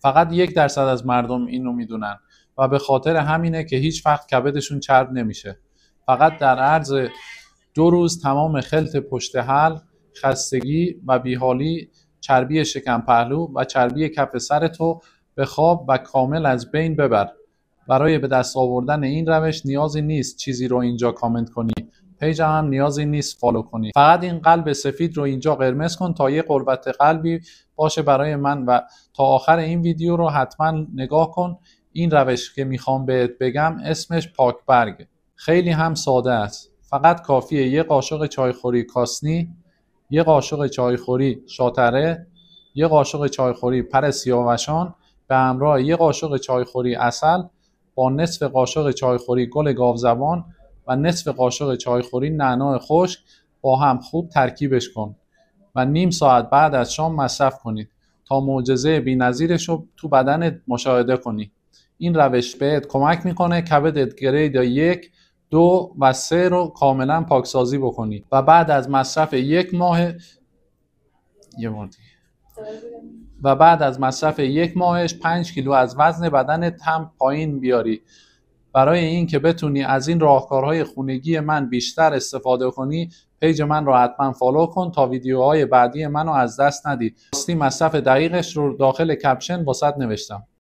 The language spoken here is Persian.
فقط 1% از مردم اینو میدونن و به خاطر همینه که هیچ وقت کبدشون چرب نمیشه. فقط در عرض 2 روز تمام خلط پشت حلق، خستگی و بیحالی، چربی شکم پهلو و چربی کف سرتو به خواب و کامل از بین ببر. برای به دست آوردن این روش نیازی نیست چیزی رو اینجا کامنت کنی، پیج هم نیازی نیست فالو کنی. فقط این قلب سفید رو اینجا قرمز کن تا یه قربت قلبی باشه برای من و تا آخر این ویدیو رو حتما نگاه کن. این روش که میخوام بهت بگم اسمش پاکبرگ. خیلی هم ساده است. فقط کافیه یه قاشق چایخوری کاسنی، یه قاشق چایخوری شاتره، یه قاشق چایخوری پر سیاوشان به همراه یه قاشق چایخوری عسل با نصف قاشق چایخوری گل گاوزبان و نصف قاشق چایخوری نعنا خشک با هم خوب ترکیبش کن و نیم ساعت بعد از شام مصرف کنید تا معجزه بی‌نظیرش رو تو بدنت مشاهده کنی. این روش بهت کمک میکنه کبدت گرید 1، 2 و 3 رو کاملا پاکسازی بکنی و بعد از مصرف 1 ماهش 5 کیلو از وزن بدنت هم پایین بیاری. برای این که بتونی از این راهکارهای خونگی من بیشتر استفاده کنی، پیج من رو حتما فالو کن تا ویدیوهای بعدی منو از دست ندی. مصرف دقیقش رو داخل کپشن واسط نوشتم.